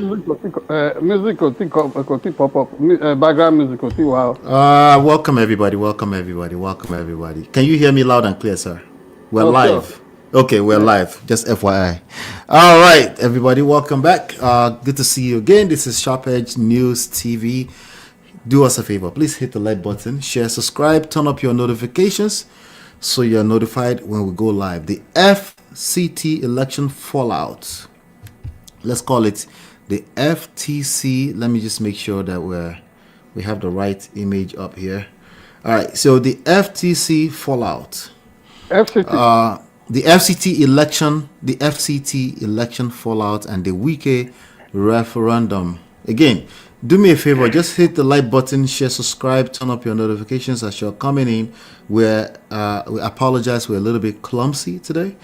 music pop up. Background music wow. Welcome everybody. Welcome everybody. Welcome everybody. Can you hear me loud and clear, sir? We're live. Sure. Okay, we're live. Just FYI. All right, everybody. Welcome back. Good to see you again. This is Sharp Edge News TV. Do us a favor. Please hit the like button, share, subscribe, turn up your notifications so you're notified when we go live. The FCT election fallout. Let's call it the FTC. Let me just make sure that we have the right image up here. All right, so the FTC fallout. FCT. The FCT election fallout and the Wike referendum. Again, do me a favor, just hit the like button, share, subscribe, turn up your notifications as you're coming in. We apologize, we're a little bit clumsy today,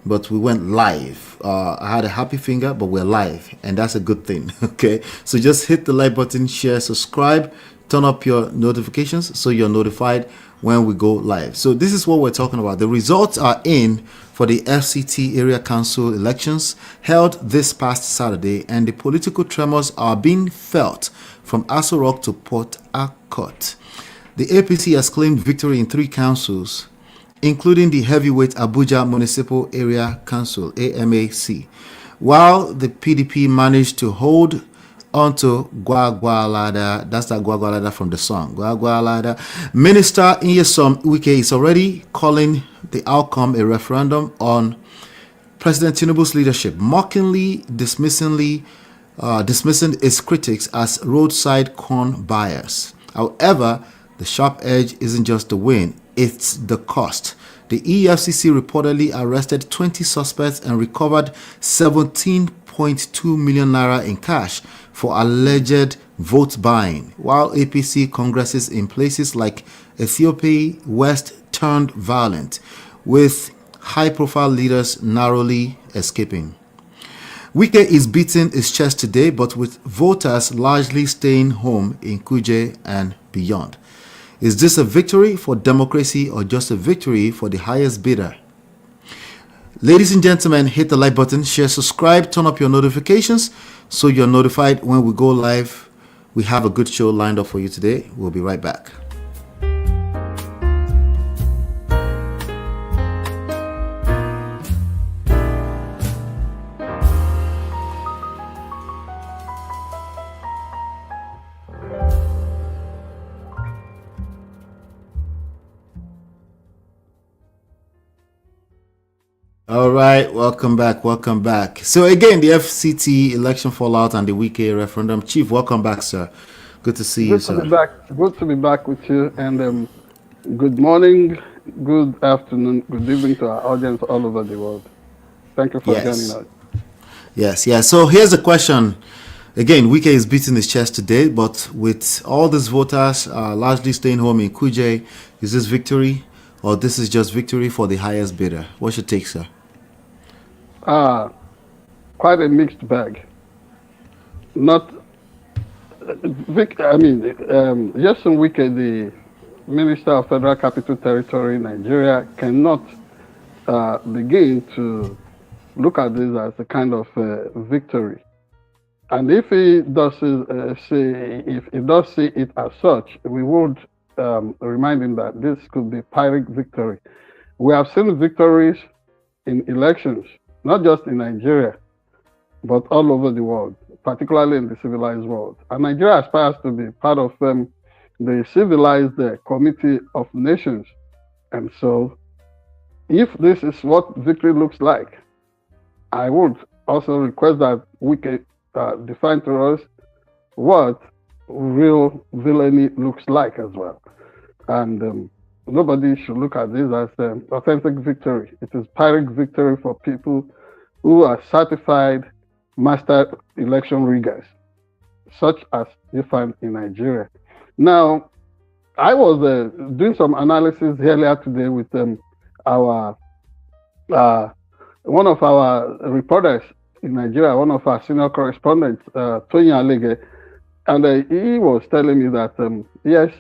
but we went live. I had a happy finger, but we're live, and that's a good thing. Okay, so just hit the like button, share, subscribe, turn up your notifications so you're notified when we go live. So this is what we're talking about. The results are in for the FCT area council elections held this past Saturday, and the political tremors are being felt from Aso Rock to Port Harcourt. The APC has claimed victory in 3 councils, including the heavyweight Abuja Municipal Area Council, AMAC, while the PDP managed to hold onto Gwagwalada. That's that Gwagwalada from the song. Gwagwalada. Minister Nyesom Wike is already calling the outcome a referendum on President Tinubu's leadership, mockingly dismissing its critics as roadside corn buyers. However, the sharp edge isn't just the win, it's the cost. The EFCC reportedly arrested 20 suspects and recovered 17.2 million naira in cash for alleged vote buying, while APC congresses in places like Ethiopia West turned violent, with high-profile leaders narrowly escaping. Wike is beating his chest today, but with voters largely staying home in Kuje and beyond. Is this a victory for democracy or just a victory for the highest bidder? Ladies and gentlemen, hit the like button, share, subscribe, turn up your notifications so you're notified when we go live. We have a good show lined up for you today. We'll be right back. All right, welcome back. So again, the FCT election fallout and the Wike referendum. Chief, welcome back, sir. Good to see you, sir. Good to be back with you, and good morning, good afternoon, good evening to our audience all over the world. Thank you for joining us. Yes. So here's the question. Again, Wike is beating his chest today, but with all these voters largely staying home in Kuje, is this victory or this is just victory for the highest bidder? What's your take, sir? Quite a mixed bag. Nyesom Wike, the Minister of Federal Capital Territory, Nigeria, cannot begin to look at this as a kind of victory. And if he does see it as such, we would remind him that this could be Pyrrhic victory. We have seen victories in elections, not just in Nigeria, but all over the world, particularly in the civilized world. And Nigeria aspires to be part of the civilized committee of nations. And so, if this is what victory looks like, I would also request that we can define to us what real villainy looks like as well. And nobody should look at this as authentic victory. It is Pyrrhic victory for people who are certified master election riggers, such as you find in Nigeria. Now, I was doing some analysis earlier today with one of our reporters in Nigeria, one of our senior correspondents, Tony Alege, and he was telling me that yes,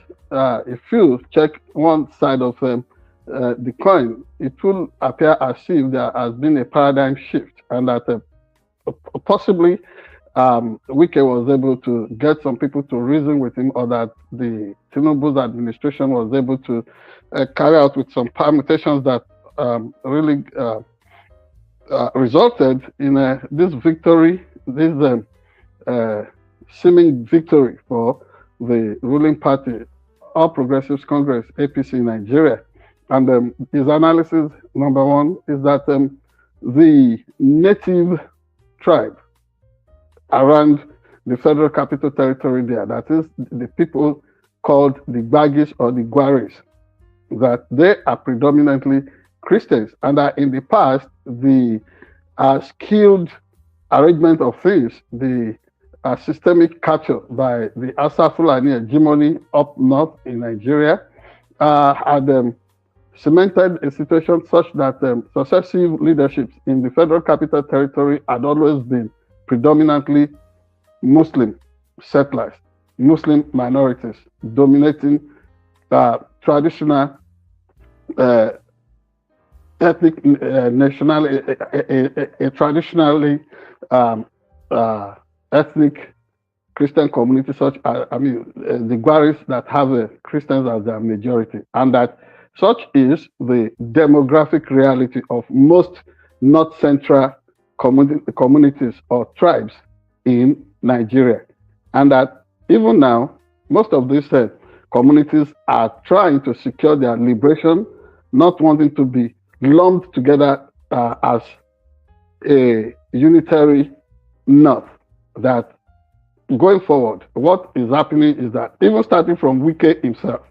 if you check one side of the coin, it will appear as if there has been a paradigm shift, and that possibly Wike was able to get some people to reason with him, or that the Tinubu's administration was able to carry out with some permutations that really resulted in this victory, this seeming victory for the ruling party, All Progressives Congress, APC in Nigeria. And his analysis, number one, is that the native tribe around the Federal Capital Territory there, that is the people called the Gbagis or the Gwaris, that they are predominantly Christians, and that in the past, the skilled arrangement of things, the systemic capture by the Asa Fulani hegemony up north in Nigeria had cemented a situation such that successive leaderships in the Federal Capital Territory had always been predominantly Muslim settlers, Muslim minorities, dominating traditional ethnic nationality, a traditionally ethnic Christian community, such as, the Gwaris that have Christians as their majority, and that such is the demographic reality of most North Central communities or tribes in Nigeria. And that even now, most of these communities are trying to secure their liberation, not wanting to be lumped together as a unitary North. That going forward, what is happening is that even starting from Wike himself,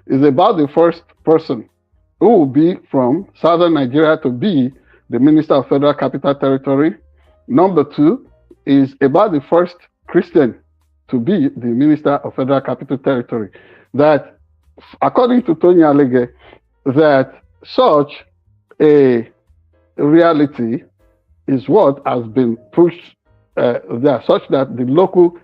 is about the first person who will be from southern Nigeria to be the Minister of Federal Capital Territory. Number two is about the first Christian to be the Minister of Federal Capital Territory. That, according to Tony Alege, that such a reality is what has been pushed there, such that the local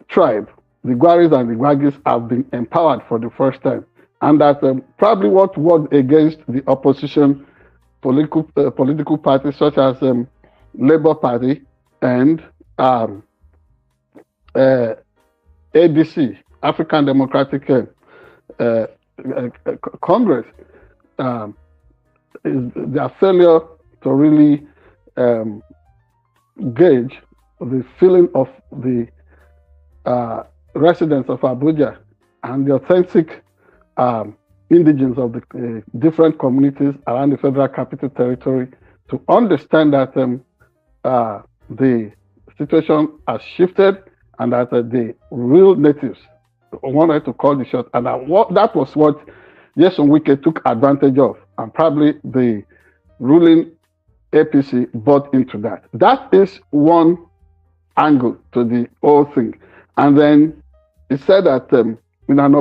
tribe, the Gwaris and the Gwagis, have been empowered for the first time. And that probably what was against the opposition political parties such as Labour Party and ADC, African Democratic Congress, is their failure to really gauge the feeling of the residents of Abuja and the authentic indigenes of the different communities around the Federal Capital Territory to understand that the situation has shifted and that the real natives wanted to call the shot, and that was what Nyesom Wike took advantage of, and probably the ruling APC bought into that. That is one angle to the whole thing. And then he said that in an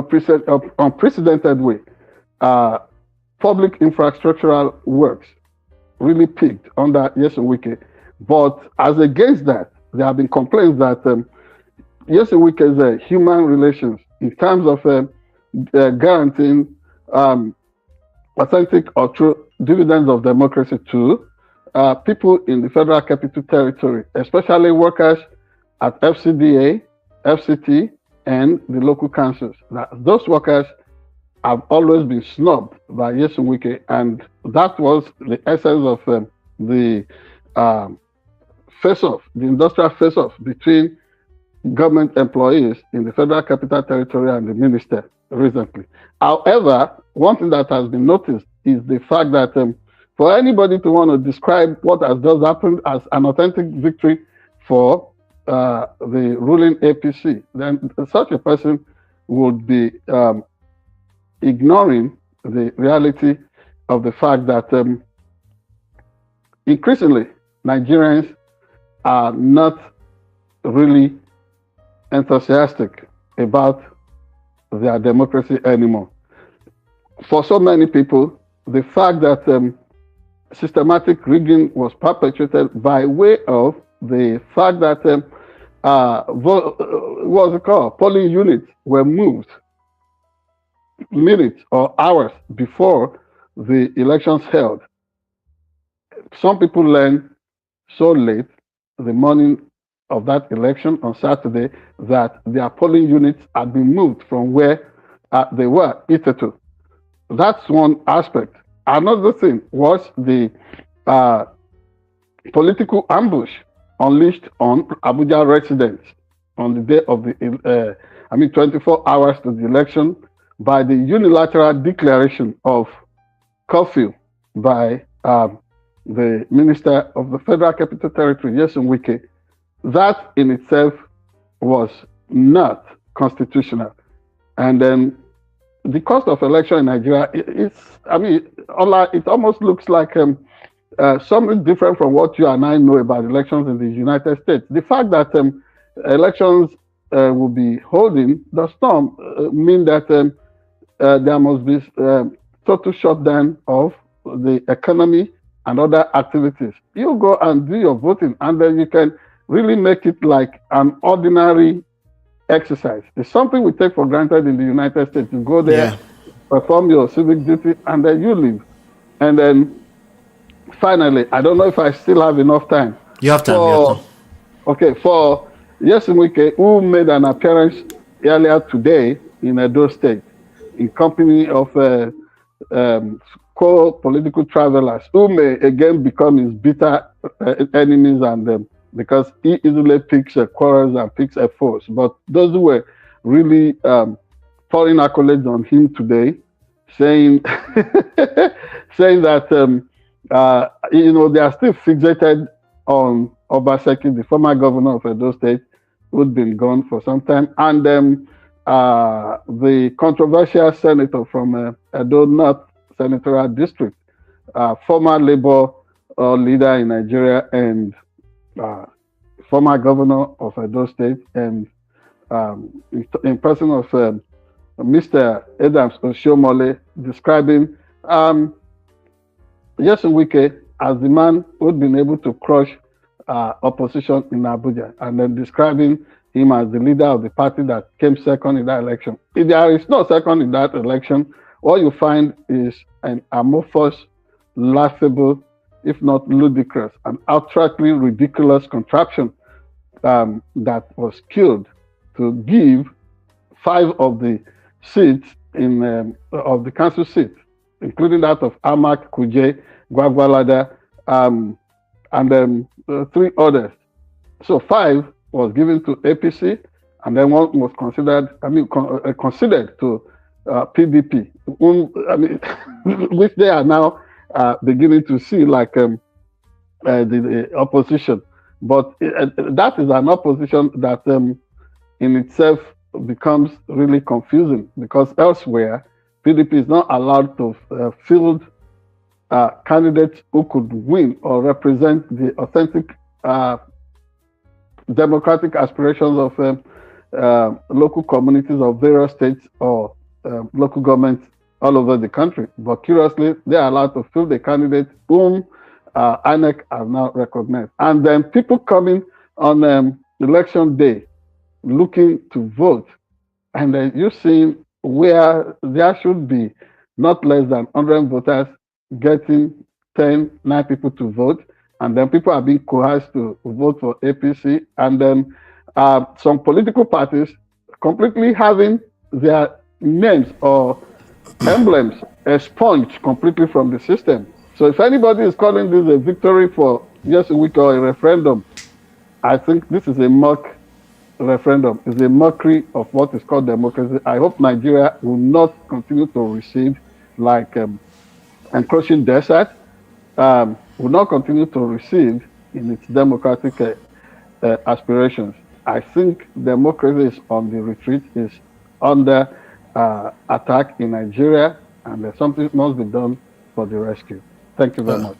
unprecedented way, public infrastructural works really peaked under Nyesom Wike. But as against that, there have been complaints that Nyesom Wike's human relations, in terms of guaranteeing authentic or true dividends of democracy to people in the Federal Capital Territory, especially workers at FCDA, FCT, and the local councils. That those workers have always been snubbed by Nyesom Wike, and that was the essence of the face-off, the industrial face-off between government employees in the Federal Capital Territory and the minister recently. However, one thing that has been noticed is the fact that for anybody to want to describe what has just happened as an authentic victory for the ruling APC, then such a person would be ignoring the reality of the fact that increasingly Nigerians are not really enthusiastic about their democracy anymore. For so many people, the fact that systematic rigging was perpetrated by way of the fact that what's it called? Polling units were moved minutes or hours before the elections held. Some people learned so late the morning of that election on Saturday that their polling units had been moved from where they were, Itetu. That's one aspect. Another thing was the political ambush unleashed on Abuja residents on the day of the, 24 hours to the election by the unilateral declaration of curfew by the Minister of the Federal Capital Territory, Wike. That in itself was not constitutional. And then the cost of election in Nigeria, it almost looks like something different from what you and I know about elections in the United States. The fact that elections will be holding does not mean that there must be total shutdown of the economy and other activities. You go and do your voting, and then you can really make it like an ordinary exercise. It's something we take for granted in the United States. You go there, perform your civic duty, and then you leave. And then finally, I don't know if I still have enough time. You have time. Okay, for Wike, who made an appearance earlier today in Edo State in company of co-political travelers who may again become his bitter enemies, and because he easily picks quarrels and picks foes. But those who were really pouring accolades on him today, saying saying that they are still fixated on Obaseki, the former governor of Edo State, who'd been gone for some time, and the controversial senator from Edo North Senatorial District, former Labour leader in Nigeria and former governor of Edo State, and in person of Mr. Adams Oshiomhole, describing Wike as the man who'd been able to crush opposition in Abuja, and then describing him as the leader of the party that came second in that election. If there is no second in that election, what you find is an amorphous, laughable, if not ludicrous, and outrightly ridiculous contraption that was killed to give 5 of the seats of the council seats, including that of Amak, Kuje, Gwagwalada, and 3 others. So 5 was given to APC, and then 1 was considered to PDP, which they are now beginning to see like the opposition. But that is an opposition that in itself becomes really confusing, because elsewhere, PDP is not allowed to field candidates who could win or represent the authentic democratic aspirations of local communities of various states or local governments all over the country. But curiously, they are allowed to field the candidate whom INEC has now recognized. And then people coming on election day looking to vote, and then you see where there should be not less than 100 voters getting 9 people to vote, and then people are being coerced to vote for APC, and then some political parties completely having their names or emblems expunged completely from the system. So if anybody is calling this a victory for Wike or a referendum, I think this is a mock referendum. It's a mockery of what is called democracy. I hope Nigeria will not continue to receive like encroaching desert, will not continue to receive in its democratic aspirations. I think democracy is on the retreat, is under attack in Nigeria, and something must be done for the rescue. Thank you very much.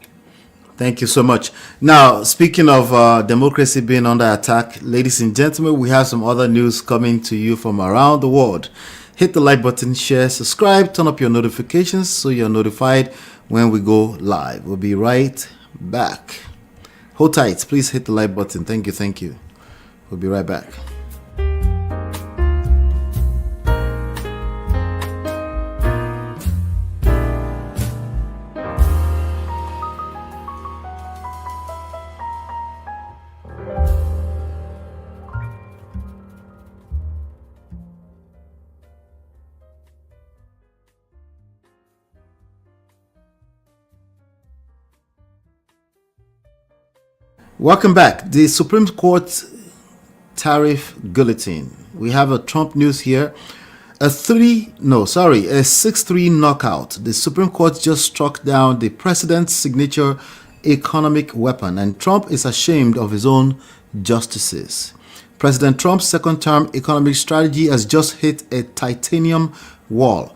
Thank you so much. Now, speaking of democracy being under attack, ladies and gentlemen, we have some other news coming to you from around the world. Hit the like button, share, subscribe, turn up your notifications so you're notified when we go live. We'll be right back. Hold tight. Please hit the like button. Thank you. Thank you. We'll be right back. Welcome back. The Supreme Court tariff guillotine. We have a Trump news here. A 6-3 knockout. The Supreme Court just struck down the president's signature economic weapon, and Trump is ashamed of his own justices. President Trump's second-term economic strategy has just hit a titanium wall.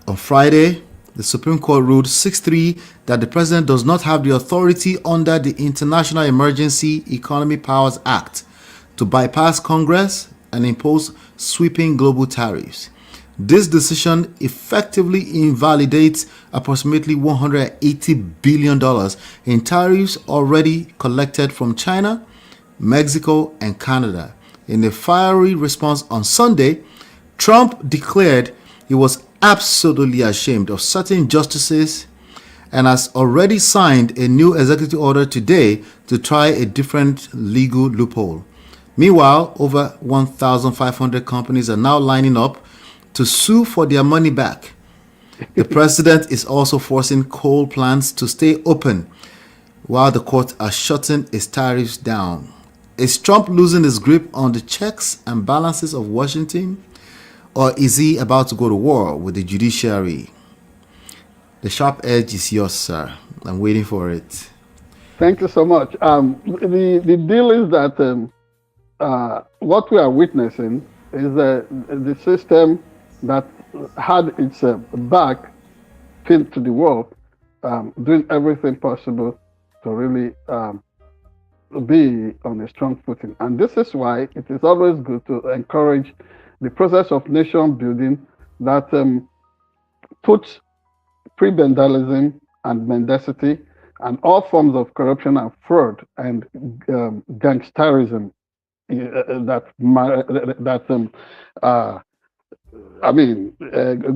On Friday, the Supreme Court ruled 6-3 that the president does not have the authority under the International Emergency Economy Powers Act to bypass Congress and impose sweeping global tariffs. This decision effectively invalidates approximately $180 billion in tariffs already collected from China, Mexico, and Canada. In a fiery response on Sunday, Trump declared he was absolutely ashamed of certain justices and has already signed a new executive order today to try a different legal loophole. Meanwhile, over 1,500 companies are now lining up to sue for their money back. The president is also forcing coal plants to stay open while the courts are shutting its tariffs down. Is Trump losing his grip on the checks and balances of Washington? Or is he about to go to war with the judiciary? The sharp edge is yours, sir. I'm waiting for it. Thank you so much. The deal is that what we are witnessing is the system that had its back pinned to the wall, doing everything possible to really be on a strong footing. And this is why it is always good to encourage the process of nation building that puts prebendalism and mendacity and all forms of corruption and fraud and gangsterism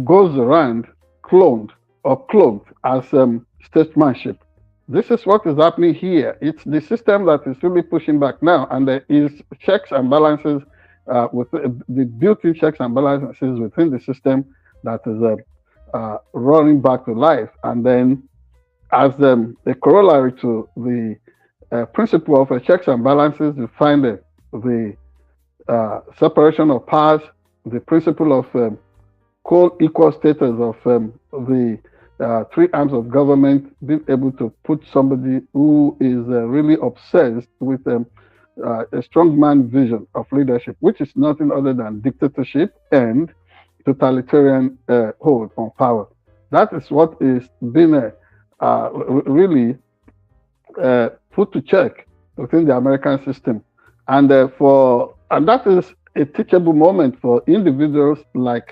goes around cloned or cloaked as statesmanship. This is what is happening here. It's the system that is really pushing back now, and there is checks and balances with the built-in checks and balances within the system that is running back to life. And then as a corollary to the principle of checks and balances, you find the separation of powers, the principle of co-equal status of the three arms of government, being able to put somebody who is really obsessed with a strongman vision of leadership, which is nothing other than dictatorship and totalitarian hold on power. That is what is being really put to check within the American system, and that is a teachable moment for individuals like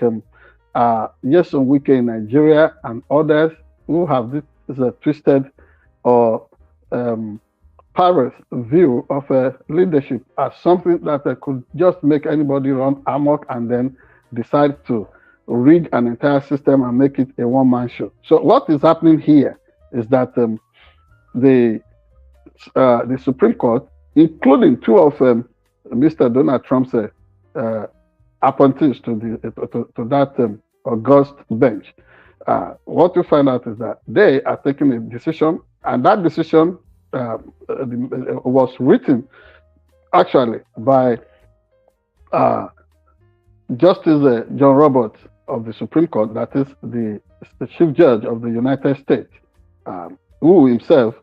Wike in Nigeria and others who have this twisted or perverse view of leadership as something that could just make anybody run amok and then decide to rig an entire system and make it a one-man show. So what is happening here is that the Supreme Court, including two of Mr. Donald Trump's appointees to that august bench, what you find out is that they are taking a decision, and that decision was written actually by Justice John Roberts of the Supreme Court, that is the Chief Judge of the United States, who himself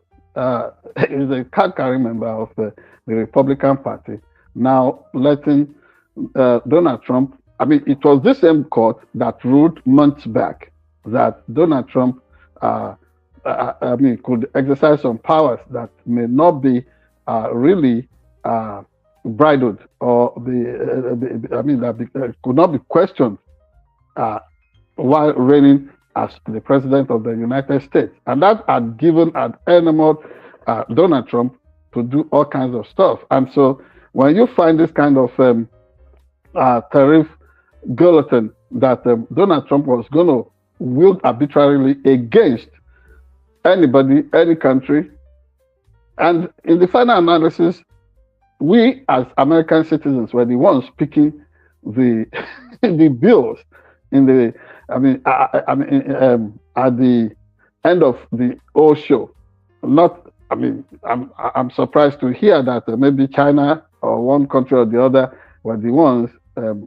is a card-carrying member of the Republican Party, now letting Donald Trump, it was this same court that ruled months back that Donald Trump could exercise some powers that may not be really bridled or that could not be questioned while reigning as the president of the United States. And that had given an enamored Donald Trump to do all kinds of stuff. And so when you find this kind of tariff guillotine that Donald Trump was going to wield arbitrarily against anybody, any country, and in the final analysis, we as American citizens were the ones picking the the bills in the at the end of the whole show, not I mean, I'm surprised to hear that maybe China or one country or the other were the ones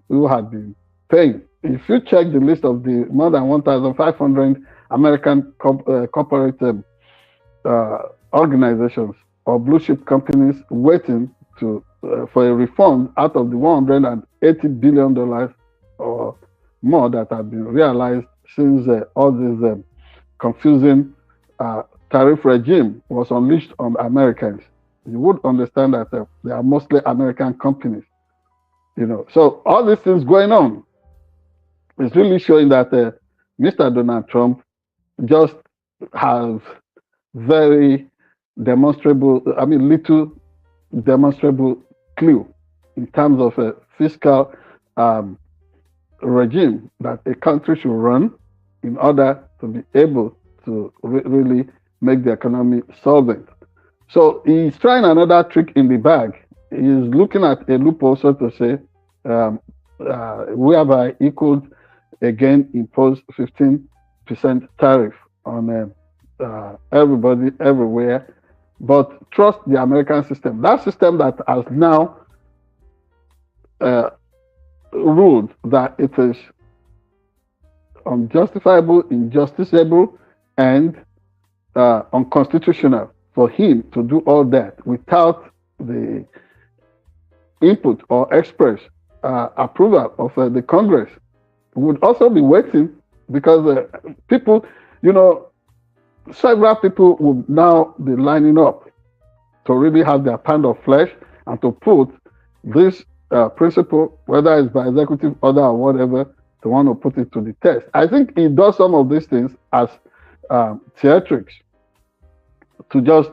who had been paying. If you check the list of the more than 1,500 American corporate uh, organizations or blue chip companies waiting to for a refund out of the $180 billion or more that have been realized since all this confusing tariff regime was unleashed on Americans. You would understand that they are mostly American companies, you know. So all these things going on is really showing that Mr. Donald Trump just has very demonstrable, I mean, little demonstrable clue in terms of a fiscal um, regime that a country should run in order to be able to really make the economy solvent. So he's trying another trick in the bag. He's looking at a loophole, so to say, whereby he could again impose 15% tariff on everybody, everywhere, but trust the American system. That system that has now uh, ruled that it is unjustifiable, injusticiable, and unconstitutional for him to do all that without the input or express approval of the Congress. Would also be waiting because people, you know, several people would now be lining up to really have their pound of flesh and to put this principle, whether it's by executive order or whatever, to want to put it to the test. I think he does some of these things as theatrics to just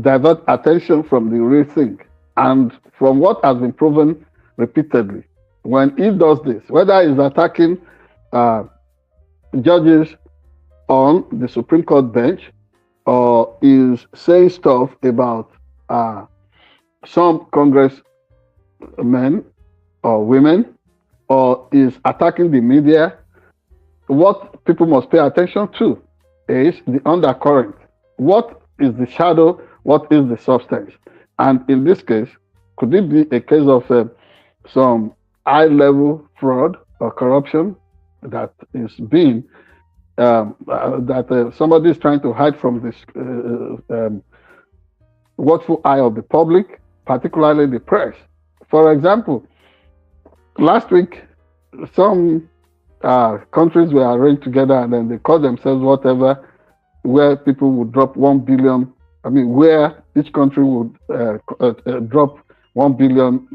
divert attention from the real thing. And from what has been proven repeatedly, when he does this, whether he's attacking judges on the Supreme Court bench or is saying stuff about some congressmen or women, or is attacking the media, what people must pay attention to is the undercurrent. What is the shadow? What is the substance? And in this case, could it be a case of some high-level fraud or corruption that is being that somebody is trying to hide from this watchful eye of the public, particularly the press? For example, last week, some countries were arranged together and then they call themselves whatever, where people would drop 1 billion. I mean, where each country would drop $1 billion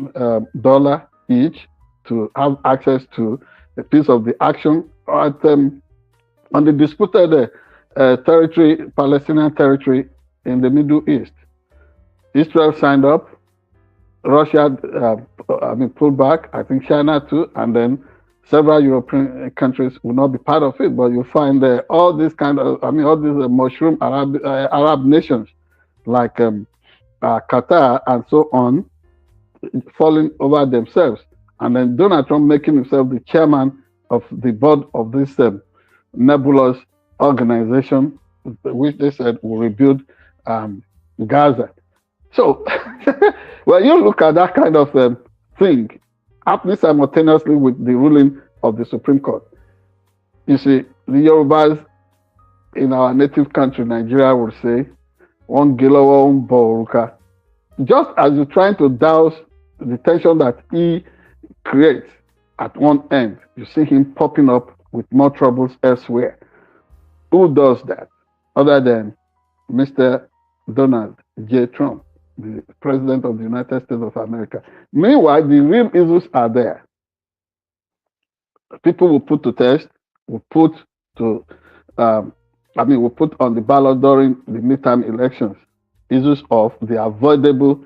each to have access to a piece of the action at, on the disputed territory, Palestinian territory in the Middle East. Israel signed up. Russia, pulled back. I think China too, and then several European countries will not be part of it. But you find all these kind of, all these mushroom Arab nations like Qatar and so on, falling over themselves, and then Donald Trump making himself the chairman of the board of this nebulous organization, which they said will rebuild Gaza. So, when you look at that kind of thing happening simultaneously with the ruling of the Supreme Court, you see, the Yorubas in our native country, Nigeria, would say, "One gilowo, one boruka." Just as you're trying to douse the tension that he creates at one end, you see him popping up with more troubles elsewhere. Who does that other than Mr. Donald J. Trump, the President of the United States of America? Meanwhile, the real issues are there. People will put to test, will put to, will put on the ballot during the midterm elections issues of the avoidable,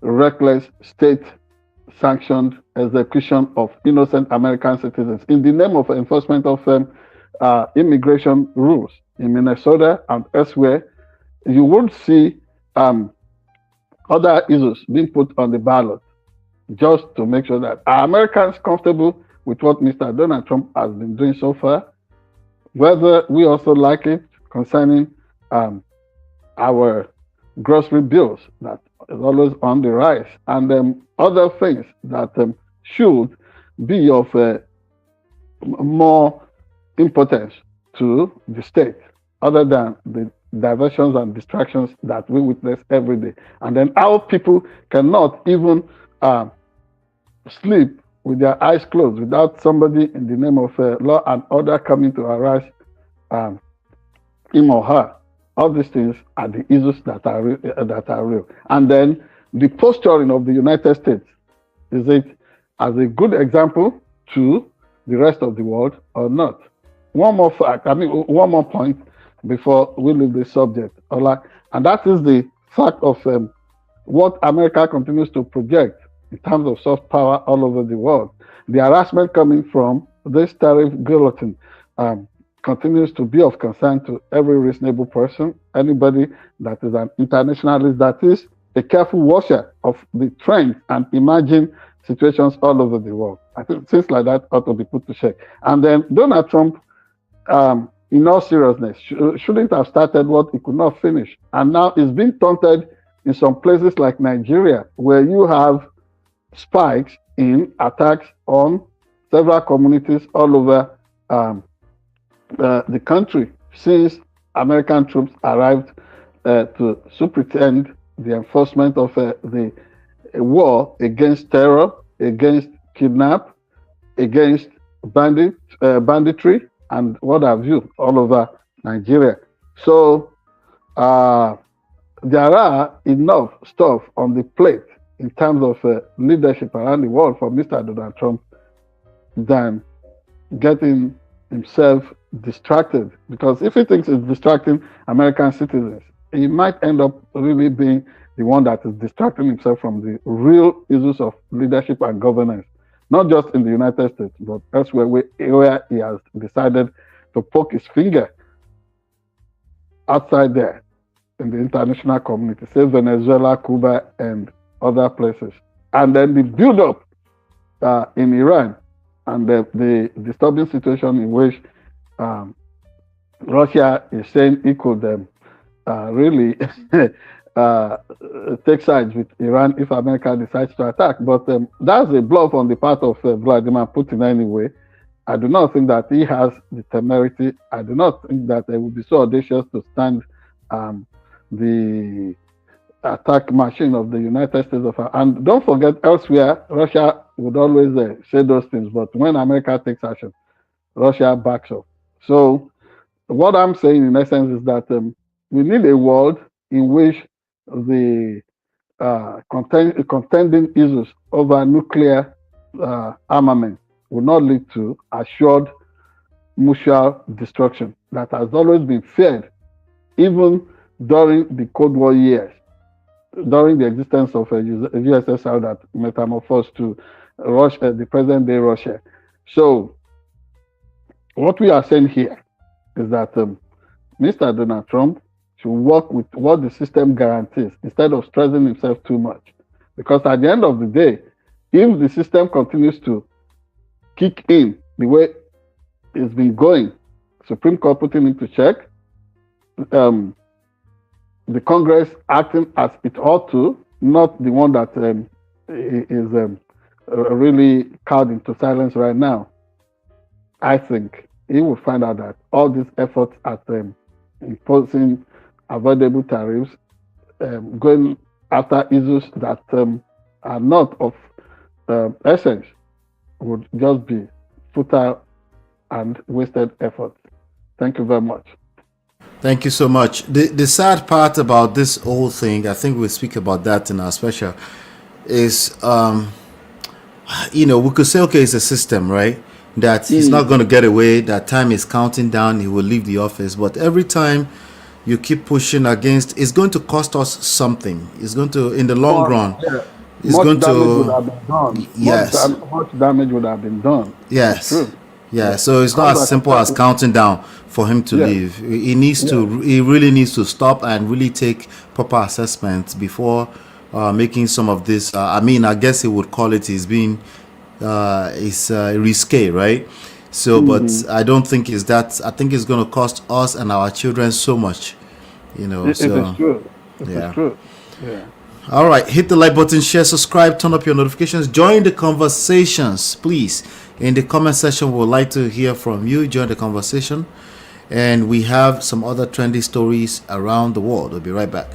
reckless state-sanctioned execution of innocent American citizens in the name of enforcement of immigration rules in Minnesota and elsewhere. You would see other issues being put on the ballot just to make sure that are Americans comfortable with what Mr. Donald Trump has been doing so far, whether we also like it concerning our grocery bills that is always on the rise, and other things that should be of more importance to the state, other than the diversions and distractions that we witness every day. And then our people cannot even sleep with their eyes closed without somebody in the name of law and order coming to harass him or her. All these things are the issues that are real. And then the posturing of the United States, is it as a good example to the rest of the world or not? One more fact, one more point before we leave this subject, and that is the fact of what America continues to project in terms of soft power all over the world. The harassment coming from this tariff guillotine continues to be of concern to every reasonable person, anybody that is an internationalist, that is a careful watcher of the trends and emerging situations all over the world. I think things like that ought to be put to check. And then Donald Trump, in all seriousness, shouldn't have started what he could not finish. And now it's being taunted in some places like Nigeria, where you have spikes in attacks on several communities all over the country since American troops arrived to superintend the enforcement of the war against terror, against kidnap, against banditry, and what have you, all over Nigeria. So there are enough stuff on the plate in terms of leadership around the world for Mr. Donald Trump than getting himself distracted. Because if he thinks it's distracting American citizens, he might end up really being the one that is distracting himself from the real issues of leadership and governance, not just in the United States, but elsewhere where he has decided to poke his finger outside there in the international community, say Venezuela, Cuba, and other places. And then the build-up in Iran and the disturbing situation in which Russia is saying it could really take sides with Iran if America decides to attack. But that's a bluff on the part of Vladimir Putin anyway. I do not think that he has the temerity. I do not think that they would be so audacious to stand the attack machine of the United States of. And don't forget, elsewhere, Russia would always say those things. But when America takes action, Russia backs up. So what I'm saying in essence is that we need a world in which the contending issues over nuclear armament will not lead to assured mutual destruction that has always been feared, even during the Cold War years, during the existence of a USSR that metamorphosed to Russia, the present day Russia. So what we are saying here is that Mr. Donald Trump should work with what the system guarantees instead of stressing himself too much. Because at the end of the day, if the system continues to kick in the way it's been going, Supreme Court putting it to check, the Congress acting as it ought to, not the one that is really cowed into silence right now, I think he will find out that all these efforts at imposing avoidable tariffs, going after issues that are not of essence, would just be futile and wasted effort. Thank you very much. Thank you so much. The sad part about this whole thing, I think we'll speak about that in our special, is, we could say, okay, it's a system, right? That he's not going to get away, that time is counting down, he will leave the office. But every time you keep pushing against, it's going to cost us something. It's going to, in the long run, it's going to, yes, much damage would have been done. Yes. Yeah, so it's not as simple as counting down for him to leave. He needs to, he really needs to stop and really take proper assessment before making some of this. I guess he would call it, he's being, it's risque, right? So, but I don't think it's that. I think it's going to cost us and our children so much You know, It is true. It yeah. is true. Yeah. All right, hit the like button, share, subscribe, turn up your notifications, join the conversations, please. In the comment section, we would like to hear from you. Join the conversation, and we have some other trendy stories around the world. We'll be right back.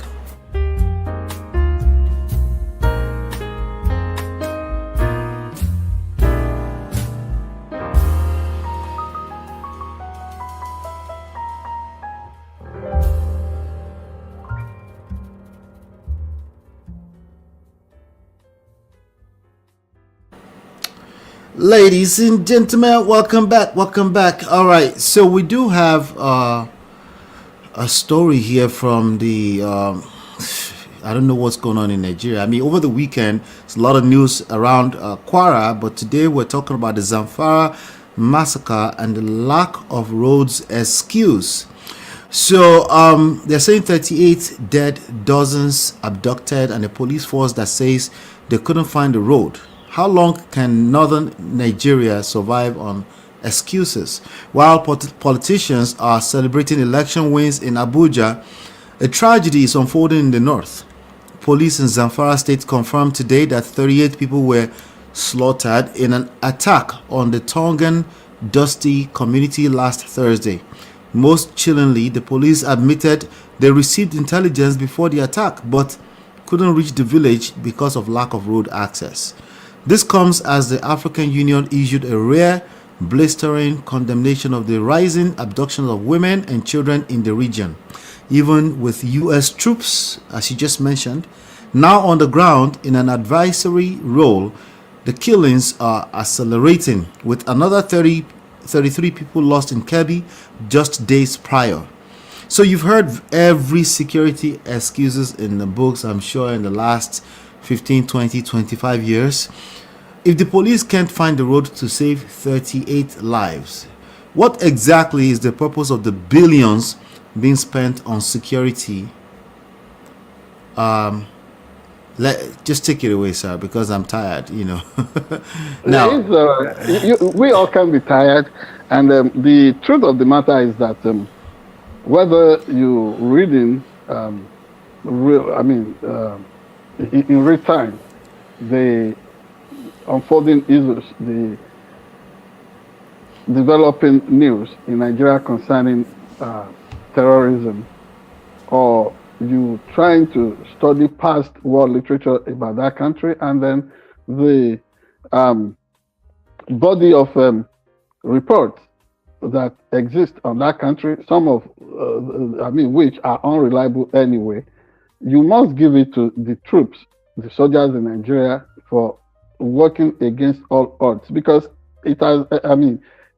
Ladies and gentlemen, welcome back. All right, so we do have a story here from the I don't know what's going on in Nigeria. I mean, over the weekend there's a lot of news around Kwara, but today we're talking about the Zamfara massacre and the lack of roads excuse. So they're saying 38 dead, dozens abducted, and a police force that says they couldn't find the road. How long can northern Nigeria survive on excuses? While politicians are celebrating election wins in Abuja, a tragedy is unfolding in the north. Police in Zamfara state confirmed today that 38 people were slaughtered in an attack on the Tongan Dusty community last Thursday. Most chillingly, the police admitted they received intelligence before the attack but couldn't reach the village because of lack of road access. This comes as the African Union issued a rare, blistering condemnation of the rising abductions of women and children in the region. Even with U.S. troops, as you just mentioned, now on the ground in an advisory role, the killings are accelerating, with another 33 people lost in Kebbi just days prior. So you've heard every security excuses in the books, I'm sure, in the last 15, 20, 25 years. If the police can't find the road to save 38 lives, what exactly is the purpose of the billions being spent on security? Just take it away, sir, because I'm tired, you know. Now, we all can be tired, and the truth of the matter is that whether you're reading, in real time, the unfolding issues, the developing news in Nigeria concerning terrorism, or you trying to study past world literature about that country, and then the body of reports that exist on that country, some of which are unreliable anyway, you must give it to the troops, the soldiers in Nigeria, for working against all odds, because it has,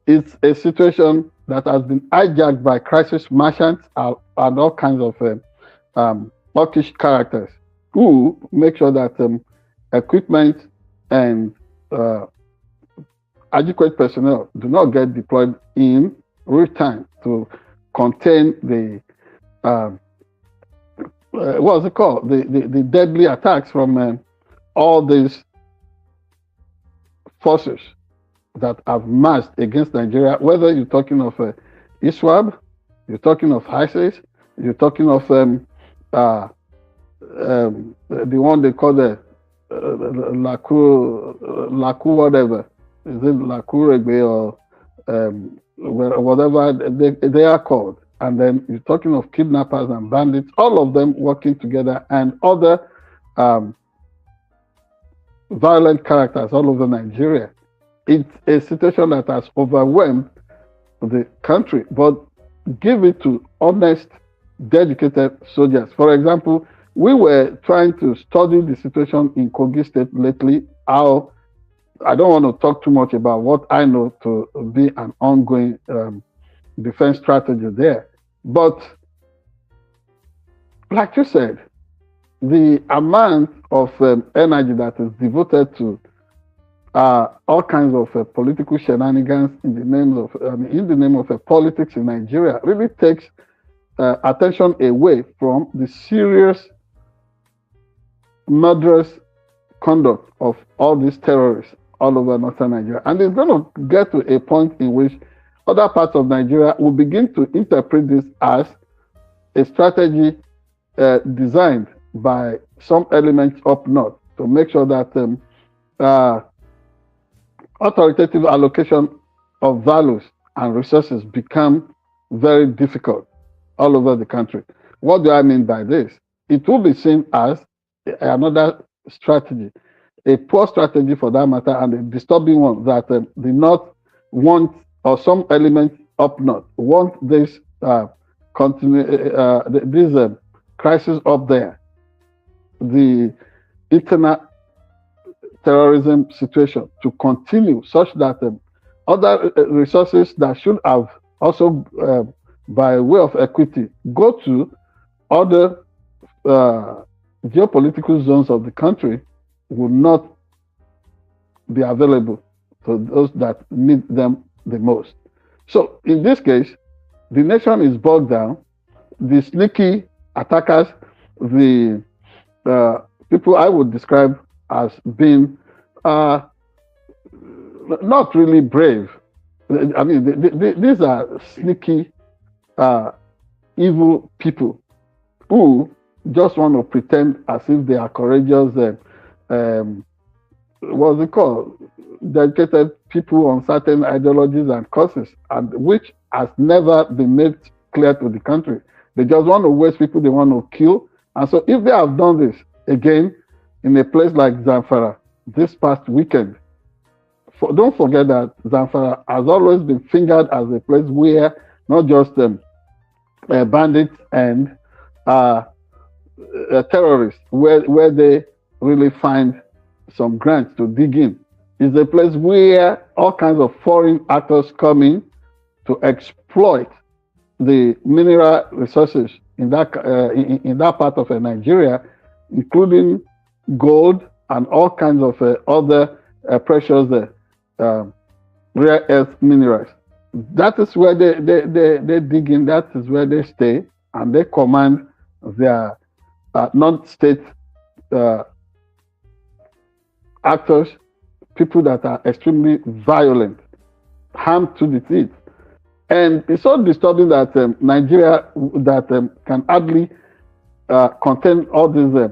it's a situation that has been hijacked by crisis merchants and all kinds of hawkish characters who make sure that equipment and adequate personnel do not get deployed in real time to contain the what's it called? The deadly attacks from all these forces that have massed against Nigeria, whether you're talking of ISWAB, you're talking of ISIS, you're talking of the one they call the Laku whatever. Is it Lakuregbe or whatever they are called? And then you're talking of kidnappers and bandits, all of them working together, and other violent characters all over Nigeria. It's a situation that has overwhelmed the country, but give it to honest, dedicated soldiers. For example, we were trying to study the situation in Kogi State lately. How, I don't want to talk too much about what I know to be an ongoing defense strategy there. But like you said, the amount of energy that is devoted to all kinds of political shenanigans in the name of politics in Nigeria really takes attention away from the serious murderous conduct of all these terrorists all over northern Nigeria. And it's going to get to a point in which other parts of Nigeria will begin to interpret this as a strategy designed by some elements up north to make sure that authoritative allocation of values and resources become very difficult all over the country. What do I mean by this? It will be seen as another strategy, a poor strategy for that matter, and a disturbing one that the North want, or some elements up north want this crisis up there, the internal terrorism situation, to continue, such that other resources that should have also by way of equity go to other geopolitical zones of the country will not be available to those that need them the most. So in this case, the nation is bogged down. The sneaky attackers, the people I would describe as being not really brave. I mean, these are sneaky, evil people who just want to pretend as if they are courageous, what's it called? Dedicated people on certain ideologies and causes, and which has never been made clear to the country. They just want to waste people, they want to kill. And so if they have done this again in a place like Zamfara this past weekend, don't forget that Zamfara has always been fingered as a place where not just bandits and terrorists, where they really find some grants to dig in. It's a place where all kinds of foreign actors come in to exploit the mineral resources in that part of Nigeria, including gold and all kinds of other precious rare earth minerals. That is where they dig in. That is where they stay, and they command their non-state actors, people that are extremely violent, harmed to the teeth. And it's so disturbing that Nigeria, that can hardly contain all these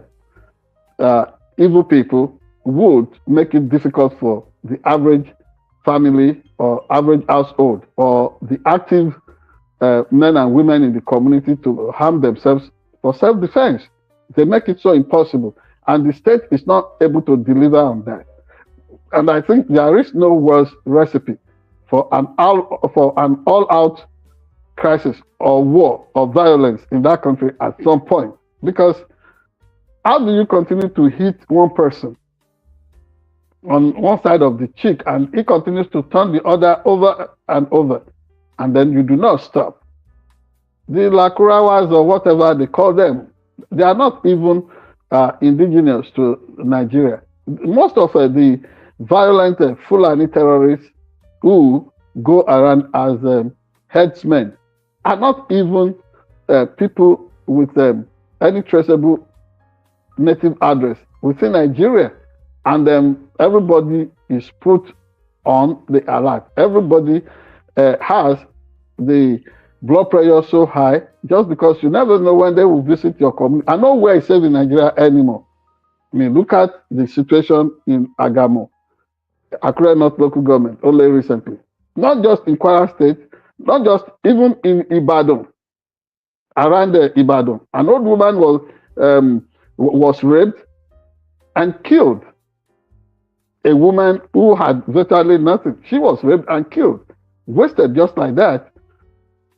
evil people, would make it difficult for the average family or average household or the active men and women in the community to harm themselves for self-defense. They make it so impossible, and the state is not able to deliver on that. And I think there is no worse recipe for an all-out crisis or war or violence in that country at some point. Because how do you continue to hit one person on one side of the cheek and he continues to turn the other over and over, and then you do not stop? The Lakurawas or whatever they call them, they are not even indigenous to Nigeria. Most of the violent Fulani terrorists who go around as headsmen are not even people with any traceable native address within Nigeria. And everybody is put on the alert. Everybody has the blood pressure so high just because you never know when they will visit your community. I know where is safe in Nigeria anymore. I mean, look at the situation in Agamo, Akure North local government, only recently. Not just in Kwara State, not just even in Ibadan, around Ibadan. An old woman was raped and killed. A woman who had virtually nothing. She was raped and killed, wasted just like that.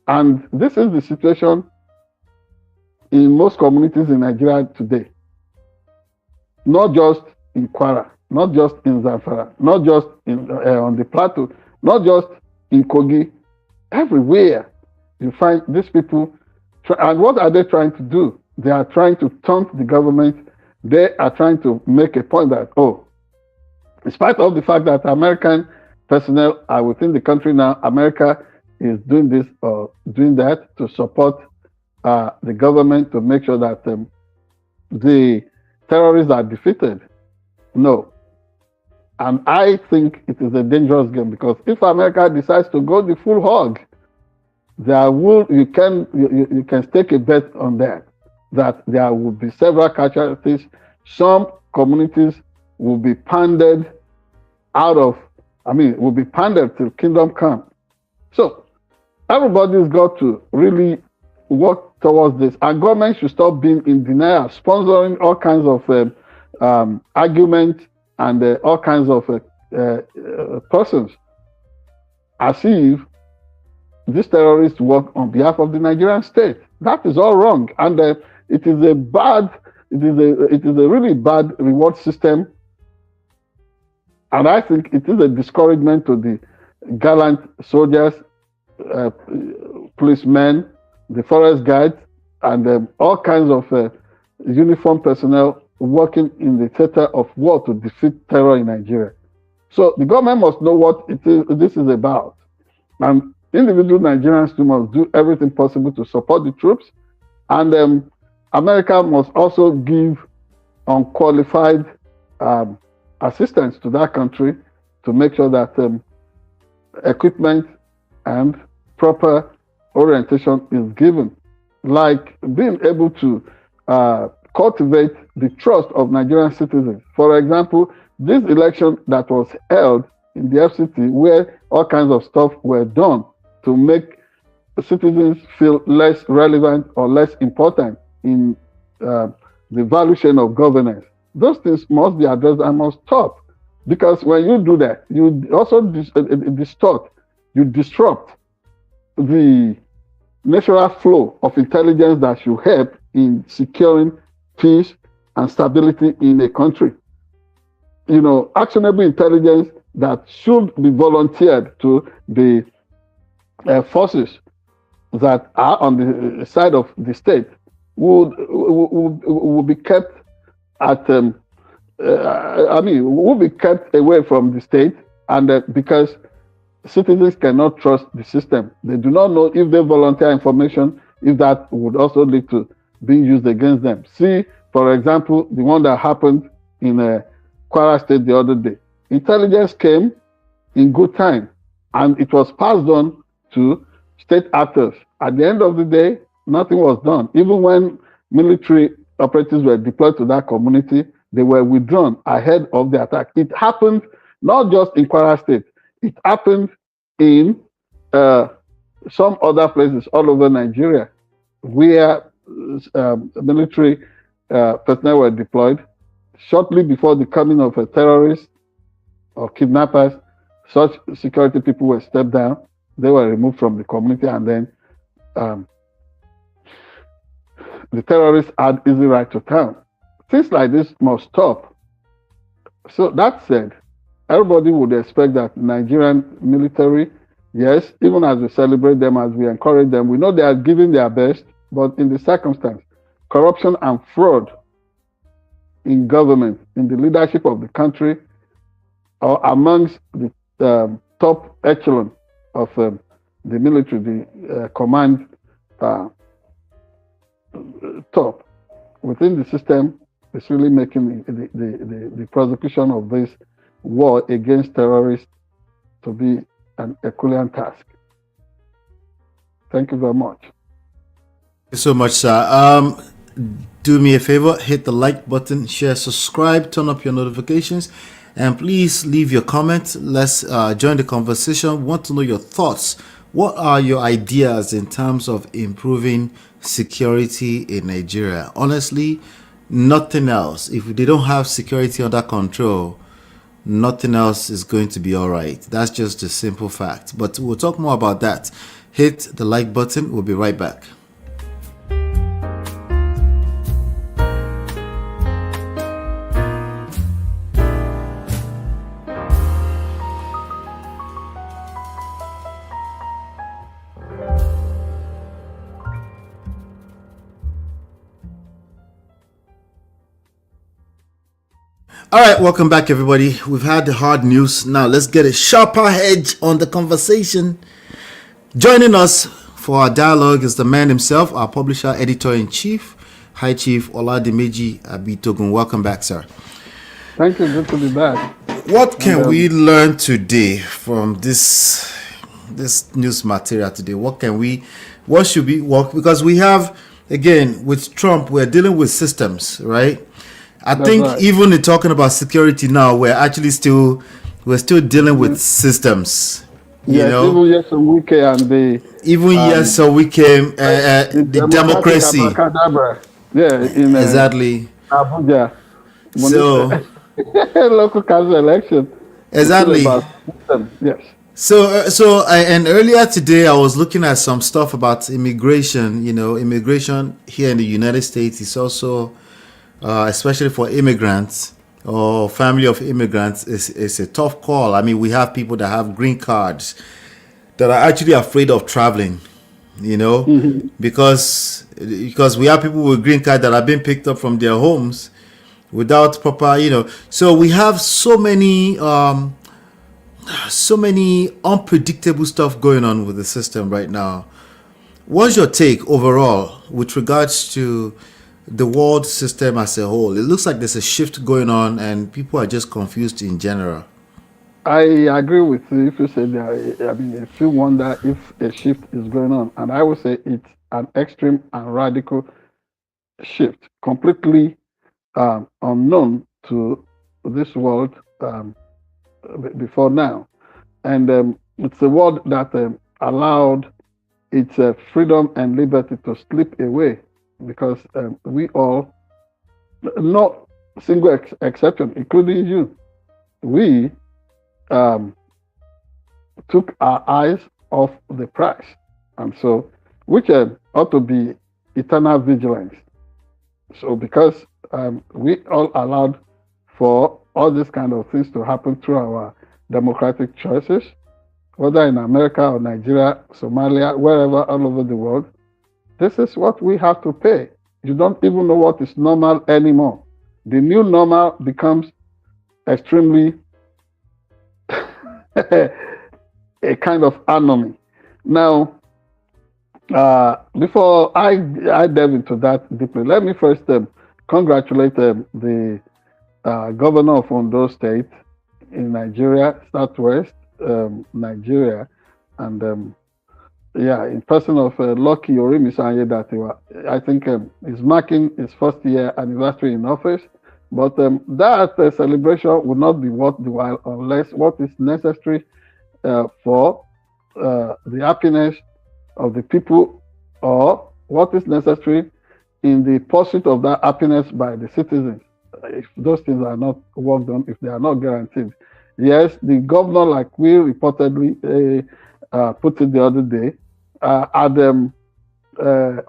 And this is the situation in most communities in Nigeria today. Not just in Kwara, not just in Zamfara, not just in, on the plateau, not just in Kogi. Everywhere you find these people. And what are they trying to do? They are trying to taunt the government. They are trying to make a point that, oh, in spite of the fact that American personnel are within the country now, America is doing this or doing that to support the government to make sure that the terrorists are defeated. No. And I think it is a dangerous game, because if America decides to go the full hog, you can stake a bet on that there will be several casualties. Some communities will be panded will be panded till kingdom come. So everybody's got to really work towards this, and government should stop being in denial, sponsoring all kinds of arguments and all kinds of persons, as if these terrorists work on behalf of the Nigerian state. That is all wrong, and it is a really bad reward system, and I think it is a discouragement to the gallant soldiers, policemen, the forest guards, and all kinds of uniformed personnel working in the theater of war to defeat terror in Nigeria. So the government must know what this is about, and individual Nigerians too must do everything possible to support the troops, and America must also give unqualified assistance to that country to make sure that equipment and proper orientation is given, like being able to cultivate the trust of Nigerian citizens. For example, this election that was held in the FCT, where all kinds of stuff were done to make citizens feel less relevant or less important in the value chain of governance. Those things must be addressed and must stop, because when you do that, you also disrupt the natural flow of intelligence that should help in securing peace and stability in a country. Actionable intelligence that should be volunteered to the forces that are on the side of the state would be kept at will be kept away from the state, and because citizens cannot trust the system. They do not know if they volunteer information, if that would also lead to being used against them. See, for example, the one that happened in Kwara State the other day. Intelligence came in good time, and it was passed on to state actors. At the end of the day, nothing was done. Even when military operatives were deployed to that community, they were withdrawn ahead of the attack. It happened not just in Kwara State. It happened in some other places all over Nigeria, where military personnel were deployed. Shortly before the coming of a terrorist or kidnappers, such security people were stepped down. They were removed from the community, and then the terrorists had easy right to town. Things like this must stop. So that said, everybody would expect that Nigerian military, yes, even as we celebrate them, as we encourage them, we know they are giving their best, but in the circumstance, corruption and fraud in government, in the leadership of the country, or amongst the top echelon of the military, the command top within the system, is really making the prosecution of this war against terrorists to be an Herculean task. Thank you very much. Thank you so much, sir. Do me a favor, hit the like button, share, subscribe, turn up your notifications, and please leave your comment. Let's join the conversation. We want to know your thoughts. What are your ideas in terms of improving security in Nigeria? Honestly, nothing else. If they don't have security under control, nothing else is going to be all right. That's just a simple fact. But we'll talk more about that. Hit the like button. We'll be right back. All right, welcome back, everybody. We've had the hard news. Now let's get a sharper edge on the conversation. Joining us for our dialogue is the man himself, our publisher, editor-in-chief, High Chief Oladimeji Abitogun. Welcome back, sir. Thank you. Good to be back. What can we learn today from this this news material today? What should we work? Because we have, again, with Trump, we're dealing with systems, right? I think even in talking about security now, we're still dealing with systems. You know, even yes, Wike and the democracy. In exactly. Abuja. So local council election. Exactly. Yes. So and earlier today I was looking at some stuff about immigration. You know, immigration here in the United States is also, especially for immigrants or family of immigrants, is a tough call. I mean, we have people that have green cards that are actually afraid of traveling. You know, because we have people with green cards that are being picked up from their homes without proper, so we have so many unpredictable stuff going on with the system right now. What's your take overall with regards to the world system as a whole? It looks like there's a shift going on and people are just confused in general. I agree with you if you say that. I mean, if you wonder if a shift is going on, and I would say it's an extreme and radical shift, completely unknown to this world before now. And it's a world that allowed its freedom and liberty to slip away because we all, no single exception, including you, we took our eyes off the prize. And so, which ought to be eternal vigilance. So because we all allowed for all these kind of things to happen through our democratic choices, whether in America or Nigeria, Somalia, wherever, all over the world, this is what we have to pay. You don't even know what is normal anymore. The new normal becomes extremely a kind of anomaly. Now, before I delve into that deeply, let me first congratulate the governor of Ondo State in Nigeria, Southwest Nigeria, and in person of Lucky Orimisanye, that I think is marking his first year anniversary in office. But that celebration would not be worth the while unless what is necessary for the happiness of the people, or what is necessary in the pursuit of that happiness by the citizens. If those things are not worked on, if they are not guaranteed. Yes, the governor, like we reportedly put it the other day, had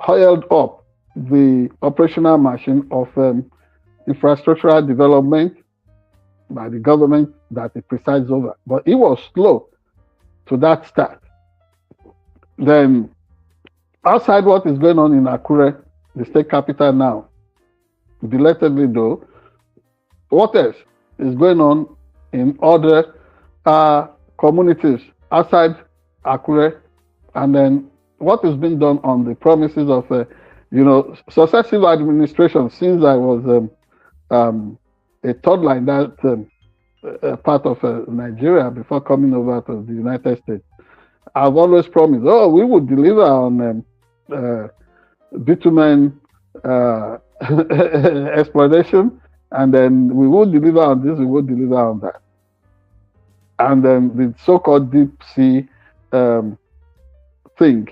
oiled up the operational machine of infrastructural development by the government that it presides over. But it was slow to that start. Then, outside what is going on in Akure, the state capital now, belatedly though, what else is going on in other communities outside Akure, and then what is being done on the promises of, successive administration since I was a toddler in that part of Nigeria before coming over to the United States. I've always promised, we would deliver on bitumen exploration, and then we will deliver on this, we will deliver on that. And then the so-called deep sea thing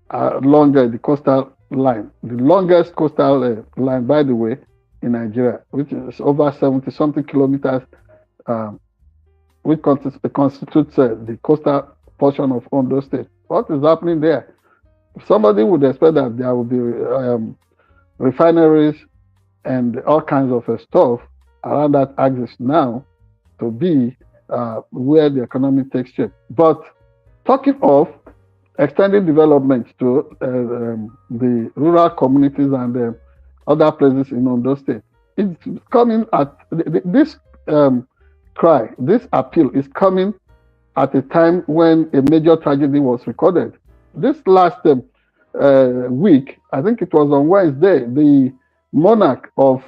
along the coastal line, the longest coastal line, by the way, in Nigeria, which is over 70-something kilometers, which constitutes the coastal portion of Ondo State. What is happening there? Somebody would expect that there will be refineries and all kinds of stuff around that axis now to be where the economy takes shape. But talking of extending development to the rural communities and other places in Ondo State, it's coming at this cry, this appeal is coming at a time when a major tragedy was recorded. This last week, I think it was on Wednesday, the monarch of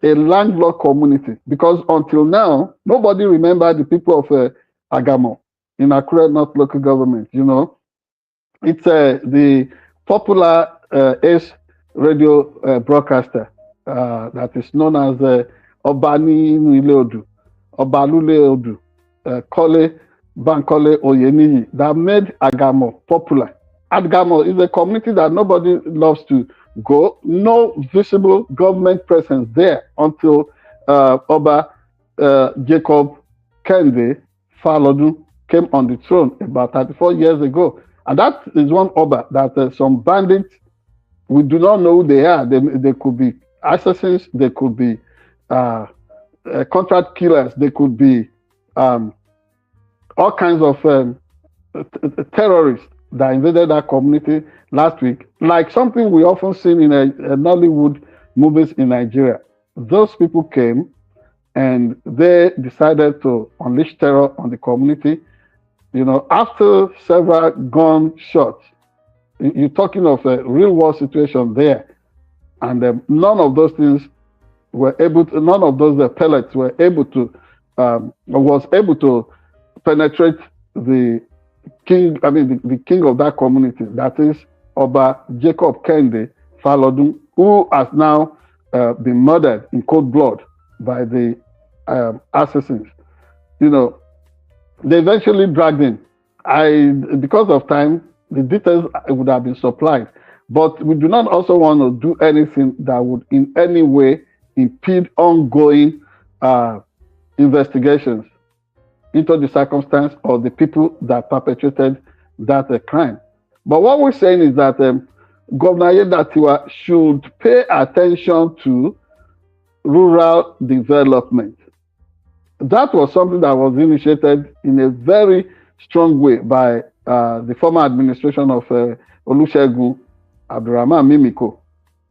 a landlocked community, because until now, nobody remembered the people of Agamo. in Accra North local government. You know, it's the popular Ace radio broadcaster that is known as Obani Nileodu, Obaluleodu, Kole Bankole Oyeniyi, that made Agamo popular. Agamo is a community that nobody loves to go. No visible government presence there until Oba Jacob Kende Falodun came on the throne about 34 years ago. And that is one Oba that some bandits, we do not know who they are. They could be assassins, they could be contract killers, they could be all kinds of terrorists that invaded that community last week, like something we often see in Nollywood movies in Nigeria. Those people came and they decided to unleash terror on the community. You know, after several gunshots, you're talking of a real war situation there, and none of those things were able to, none of those pellets were able to, was able to penetrate the king, the king of that community, that is Oba Jacob Kende Falodun, who has now been murdered in cold blood by the assassins. You know, they eventually dragged him. Because of time, the details would have been supplied, but we do not also want to do anything that would in any way impede ongoing investigations into the circumstance or the people that perpetrated that crime. But what we're saying is that Governor Yedatiwa should pay attention to rural development. That was something that was initiated in a very strong way by the former administration of Olusegun Abdurrahman Mimiko.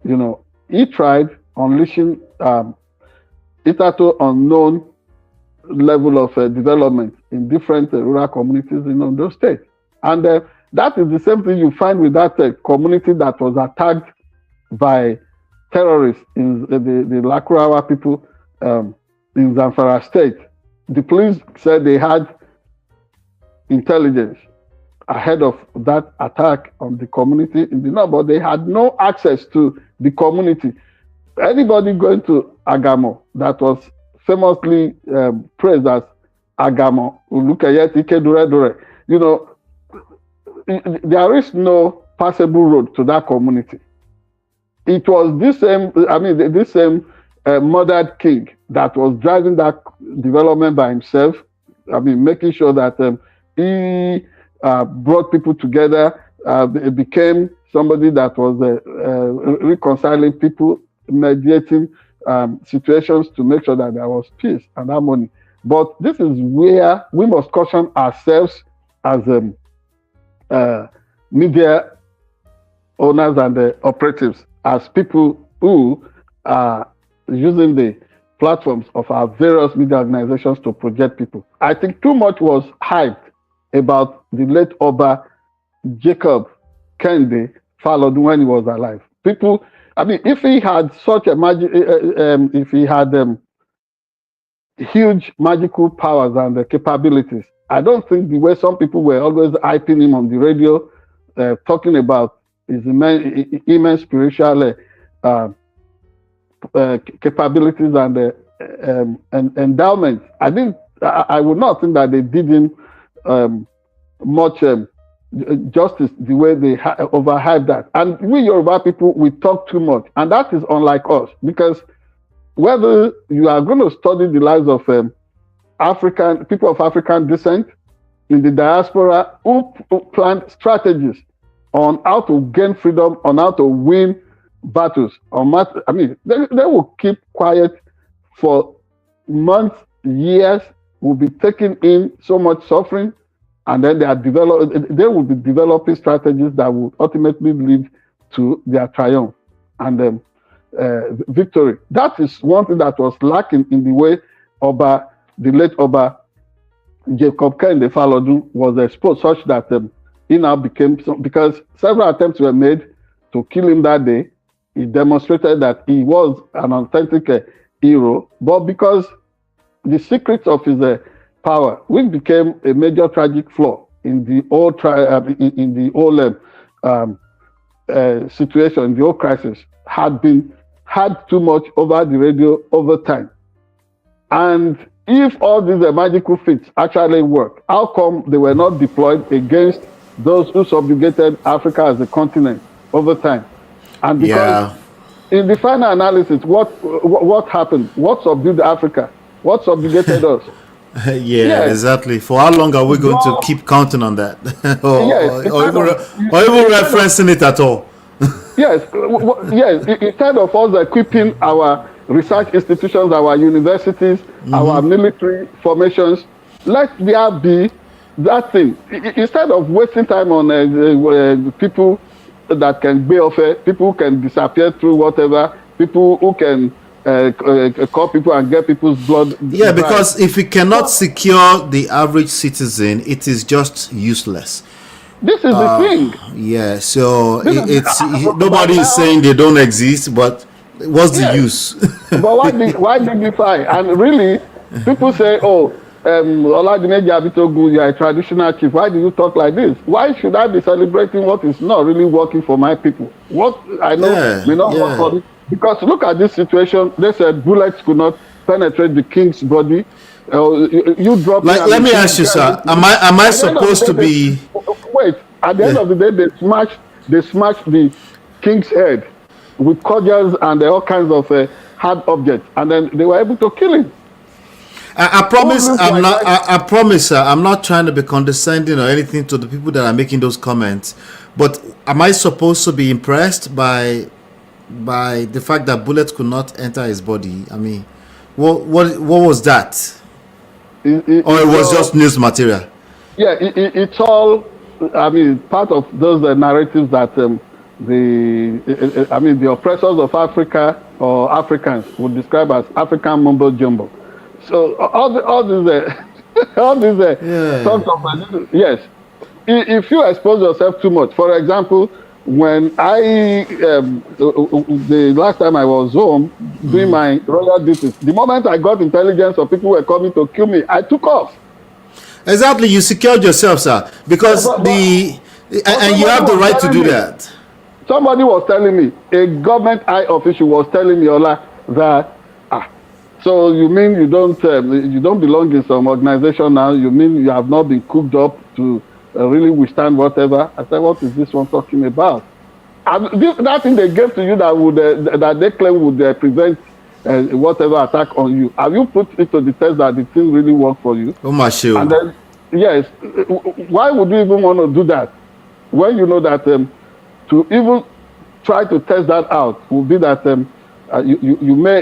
You know, he tried unleashing hitherto unknown level of development in different rural communities in Ondo State. And that is the same thing you find with that community that was attacked by terrorists in the Lakurawa people in Zamfara State. The police said they had intelligence ahead of that attack on the community in the north, but they had no access to the community. Anybody going to Agamo that was famously praised as Agamo, Ulukayeti Kedure, you know, there is no passable road to that community. It was this same, murdered king that was driving that development by himself. Making sure that he brought people together. It became somebody that was reconciling people, mediating situations to make sure that there was peace and harmony. But this is where we must caution ourselves as media owners and operatives, as people who are using the platforms of our various media organizations to project people. I think too much was hyped about the late Oba Jacob Kende Falodun when he was alive. People, if he had such a if he had huge magical powers and capabilities, I don't think the way some people were always hyping him on the radio, talking about his immense spiritual capabilities and endowments. I would not think that they did him much justice the way they overhyped that. And we Yoruba people, we talk too much, and that is unlike us, because whether you are going to study the lives of African people of African descent in the diaspora who planned strategies on how to gain freedom, on how to win battles, they will keep quiet for months, years, will be taking in so much suffering, and then they will be developing strategies that will ultimately lead to their triumph and victory. That is one thing that was lacking in the way the late Oba Jacob Kende Falodun was exposed, such that he now became, because several attempts were made to kill him that day. He demonstrated that he was an authentic hero, but because the secrets of his power, which became a major tragic flaw in the old situation, the whole crisis, had too much over the radio over time. And if all these magical feats actually work, how come they were not deployed against those who subjugated Africa as a continent over time? And because in the final analysis, what happened? What subdued Africa? What subjugated us? Yes, exactly. For how long are we going to keep counting on that? or even referencing it at all? Yes, instead of us equipping our research institutions, our universities, our military formations, let there be that thing. Instead of wasting time on people that can be off, people who can disappear through whatever, people who can call people and get people's blood. Yeah, because if we cannot secure the average citizen, it is just useless. This is the thing. Yeah, so nobody is saying they don't exist, but what's the use? But why dignify? And really, people say, oh, Oladimeji Abitogun, you are a traditional chief. Why do you talk like this? Why should I be celebrating what is not really working for my people? What I know may not work for me. Because look at this situation. They said bullets could not penetrate the king's body. You drop. Let me ask you, sir. Am I supposed to be? Wait. At the end of the day, they smashed the king's head with cudgels and all kinds of hard objects, and then they were able to kill him. I promise I promise, sir, I'm not trying to be condescending or anything to the people that are making those comments, but am I supposed to be impressed by the fact that bullets could not enter his body? I mean, what was that? Or it was just news material? Yeah, it's all. I mean, part of those narratives that the oppressors of Africa or Africans would describe as African mumbo jumbo. So all these sorts of yes. If you expose yourself too much, for example, when the last time I was home doing my royal duties, the moment I got intelligence of people were coming to kill me, I took off. Exactly, you secured yourself, sir, because and you have the right to do that. Somebody was telling me, a government high official was telling me, Ola, that so you mean you don't belong in some organization now? You mean you have not been cooked up to really withstand whatever? I said, what is this one talking about? That thing they gave to you that they claim would prevent whatever attack on you. Have you put it to the test that the thing really worked for you? Oh my shit. And then, yes, why would you even want to do that when you know that to even try to test that out will be that you may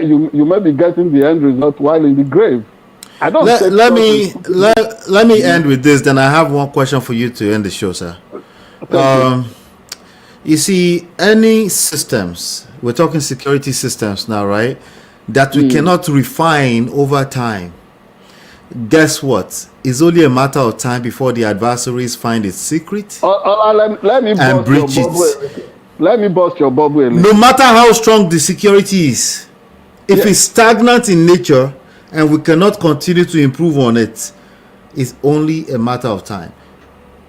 be getting the end result while in the grave. I don't. Let me end with this. Then I have one question for you to end the show, sir. You see, any systems, we're talking security systems now, right? That we cannot refine over time. Guess what? It's only a matter of time before the adversaries find its secret let me and breach it. Let me bust your bubble. No matter how strong the security is, if it's stagnant in nature and we cannot continue to improve on it, it's only a matter of time.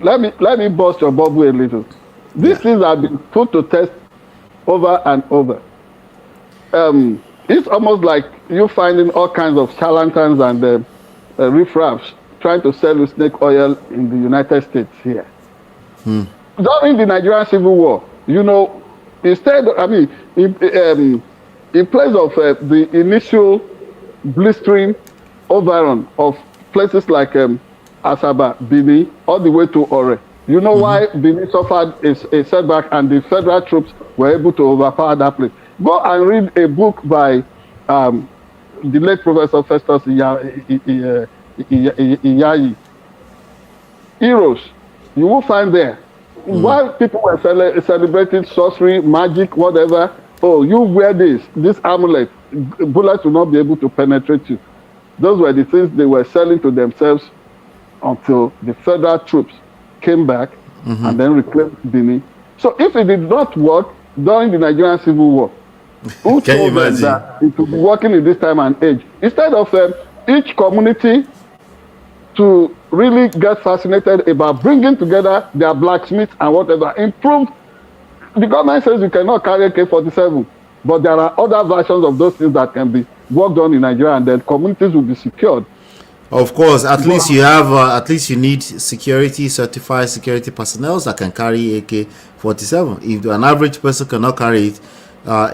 Let me bust your bubble a little. These things have been put to test over and over. It's almost like you finding all kinds of charlatans and riffraffs trying to sell you snake oil in the United States here. During the Nigerian Civil War, you know, instead, in place of the initial blistering overrun of places like Asaba, Bini, all the way to Ore, you know why Bini suffered a setback and the federal troops were able to overpower that place. Go and read a book by the late Professor Festus Iyayi. Heroes, you will find there. While people were celebrating sorcery, magic, whatever, oh, you wear this amulet, bullets will not be able to penetrate you. Those were the things they were selling to themselves until the federal troops came back and then reclaimed Benin. So if it did not work during the Nigerian Civil War, who told them that it would be working in this time and age? Instead of each community to really get fascinated about bringing together their blacksmiths and whatever. Improve. The government says you cannot carry AK-47, but there are other versions of those things that can be worked on in Nigeria, and then communities will be secured. Of course, at least you have, at least you need certified security personnel that can carry AK-47. If an average person cannot carry it,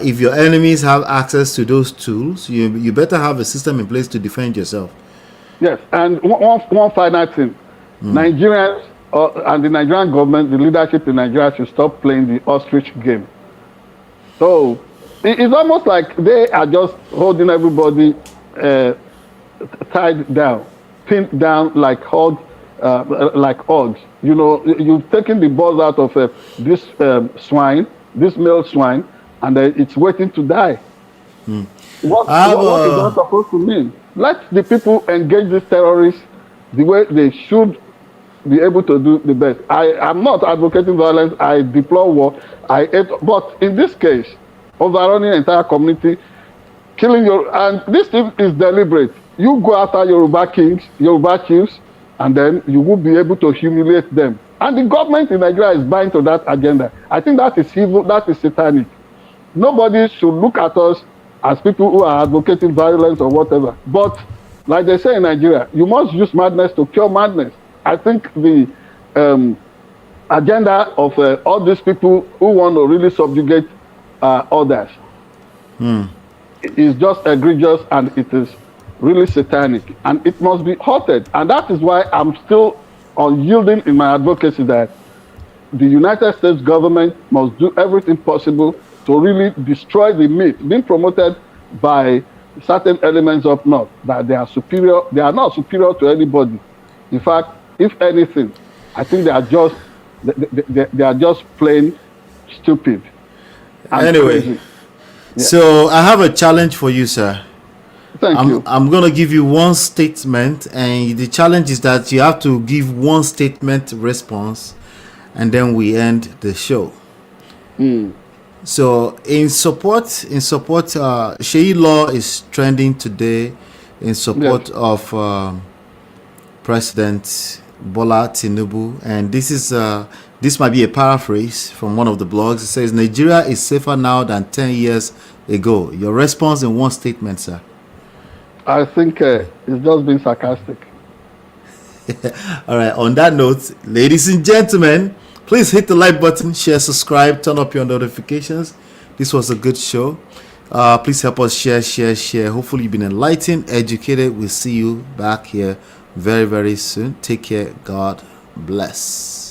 if your enemies have access to those tools, you better have a system in place to defend yourself. Yes, and one final thing. Nigerians and the Nigerian government, the leadership in Nigeria should stop playing the ostrich game. So it's almost like they are just holding everybody tied down, pinned down like hogs. You know, you've taken the balls out of this swine, this male swine, and it's waiting to die. What is that supposed to mean? Let the people engage these terrorists the way they should be able to do the best. I am not advocating violence. I deplore war. But in this case, overrunning the entire community, killing and this thing is deliberate. You go after Yoruba kings, Yoruba chiefs, and then you will be able to humiliate them. And the government in Nigeria is buying to that agenda. I think that is evil, that is satanic. Nobody should look at us as people who are advocating violence or whatever. But like they say in Nigeria, you must use madness to cure madness. I think the agenda of all these people who want to really subjugate others is just egregious, and it is really satanic, and it must be halted. And that is why I'm still unyielding in my advocacy that the United States government must do everything possible to really destroy the myth being promoted by certain elements up north that they are superior. They are not superior to anybody. In fact, if anything, I think they are just plain stupid. Anyway, so I have a challenge for you, sir. Thank you. I'm going to give you one statement, and the challenge is that you have to give one statement response, and then we end the show. So in support, Sheyi Law is trending today in support of President Bola Tinubu, and this might be a paraphrase from one of the blogs. It says Nigeria is safer now than 10 years ago. Your response in one statement, sir. I think it's just being sarcastic. All right. On that note, ladies and gentlemen, please hit the like button, share, subscribe, turn up your notifications. This was a good show. Please help us share. Hopefully you've been enlightened, educated. We'll see you back here very, very soon. Take care. God bless.